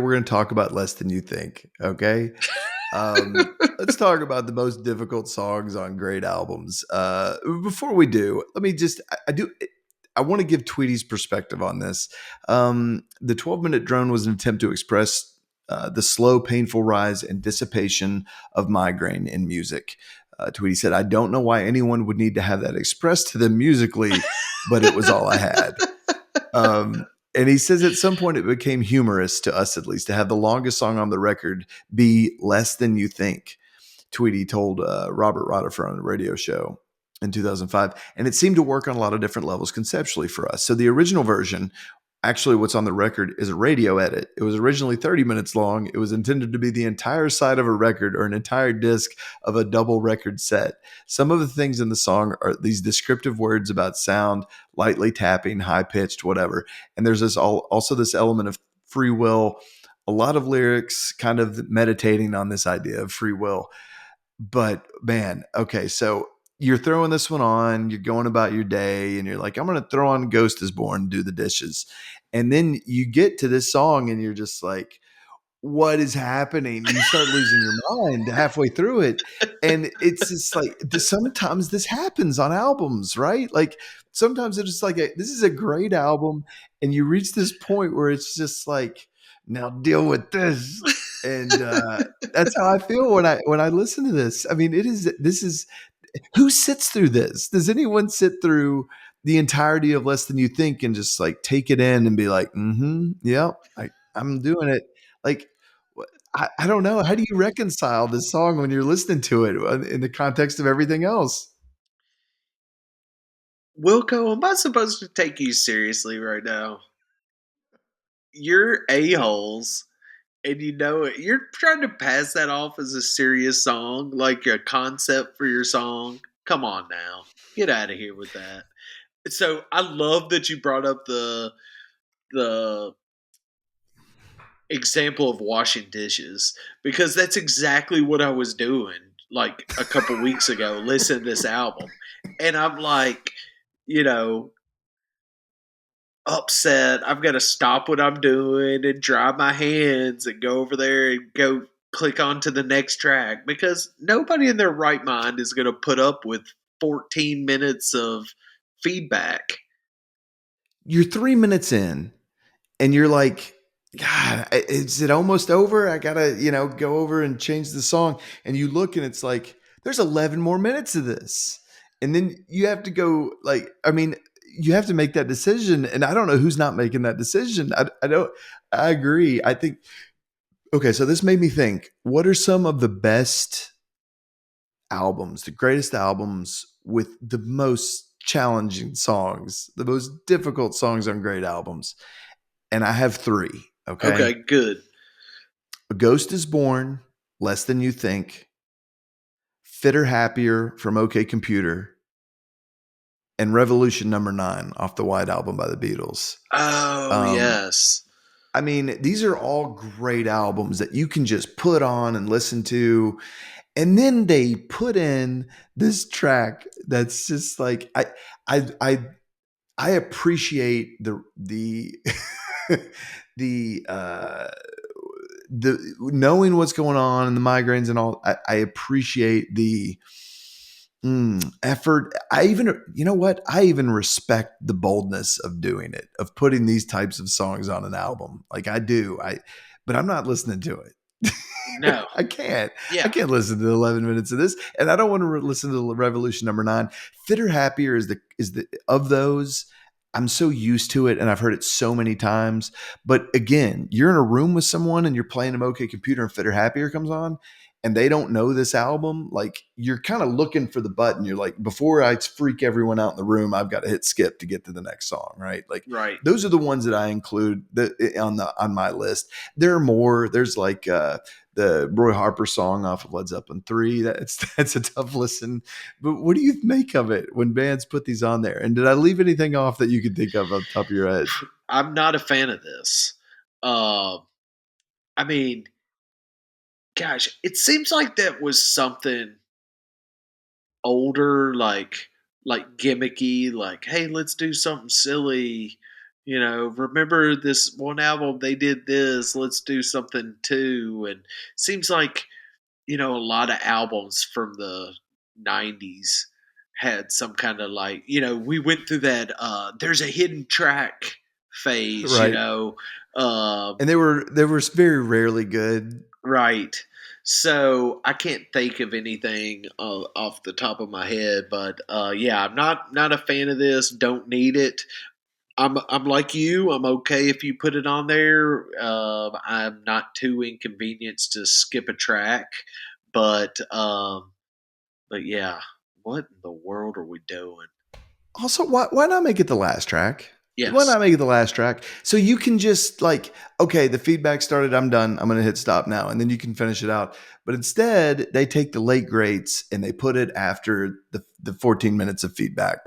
We're going to talk about Less Than You Think, okay? Let's talk about the most difficult songs on great albums. Before we do, let me just, I want to give Tweety's perspective on this. The 12-minute drone was an attempt to express the slow, painful rise and dissipation of migraine in music. Tweety said, I don't know why anyone would need to have that expressed to them musically, but it was all I had. And he says at some point it became humorous to us, at least, to have the longest song on the record be Less Than You Think. Tweety told Robert Rodifer on the radio show in 2005. And it seemed to work on a lot of different levels conceptually for us. So the original version, actually what's on the record, is a radio edit. It was originally 30 minutes long. It was intended to be the entire side of a record or an entire disc of a double record set. Some of the things in the song are these descriptive words about sound, lightly tapping, high-pitched, whatever. And there's also this element of free will, a lot of lyrics kind of meditating on this idea of free will. But man, okay, so you're throwing this one on, you're going about your day, and you're like, I'm going to throw on Ghost is Born, do the dishes. And then you get to this song and you're just like, what is happening? You start losing your mind halfway through it. And it's just like, sometimes this happens on albums, right? Like sometimes it's just like, this is a great album. And you reach this point where it's just like, now deal with this. And that's how I feel when I listen to this. I mean, this is who sits through this? Does anyone sit through the entirety of Less Than You Think and just like take it in and be like, yeah, I'm doing it. Like, I don't know. How do you reconcile this song when you're listening to it in the context of everything else? Wilco, am I supposed to take you seriously right now? You're a-holes, and you know it. You're trying to pass that off as a serious song, like a concept for your song. Come on now. Get out of here with that. So I love that you brought up the example of washing dishes, because that's exactly what I was doing like a couple weeks ago, listening to this album. And I'm like, you know, upset. I've got to stop what I'm doing and dry my hands and go over there and go click on to the next track, because nobody in their right mind is going to put up with 14 minutes of feedback. You're 3 minutes in and you're like, God, is it almost over? I gotta, go over and change the song. And you look and it's like, there's 11 more minutes of this. And then you have to go you have to make that decision. And I don't know who's not making that decision. I agree. I think, okay, so this made me think, what are some of the best albums, the greatest albums with the most challenging songs, the most difficult songs on great albums? And I have three. Okay, Okay. good. A Ghost is Born, Less Than You Think, Fitter Happier from OK Computer, and Revolution Number 9 off the White Album by the Beatles. Oh, Um, yes. I mean, these are all great albums that you can just put on and listen to. And then they put in this track that's just like I appreciate the the the knowing what's going on and the migraines and all. I appreciate the effort. I even, you know what? I even respect the boldness of doing it, of putting these types of songs on an album. Like I do. But I'm not listening to it. No. I can't. I Yeah. can't listen to 11 minutes of this, and I don't want to listen to Revolution Number 9. Fitter Happier is the of those. I'm so used to it, and I've heard it so many times. But again, you're in a room with someone, and you're playing an OK Computer, and Fitter Happier comes on, and they don't know this album. Like you're kind of looking for the button. You're like, before I freak everyone out in the room, I've got to hit skip to get to the next song, right? Like Right. those are the ones that I include on my list. There are more. There's like the Roy Harper song off of Led Zeppelin 3. That's a tough listen. But what do you make of it when bands put these on there? And did I leave anything off that you could think of on top of your head? I'm not a fan of this. Uh, I mean, gosh, it seems like that was something older, like gimmicky, like, hey, let's do something silly, Remember this one album, they did this, let's do something too. And seems like, a lot of albums from the 90s had some kind of like, we went through that there's a hidden track phase, Right. um And they were very rarely good. right. So I can't think of anything off the top of my head, but yeah, I'm not a fan of this. Don't need it. I'm like you. I'm okay if you put it on there. I'm not too inconvenienced to skip a track, but yeah, what in the world are we doing? Also, why not make it the last track? Why Yes, not make it the last track? So you can just like, okay, the feedback started, I'm done. I'm gonna hit stop now, and then you can finish it out. But instead, they take the late greats and they put it after the 14 minutes of feedback.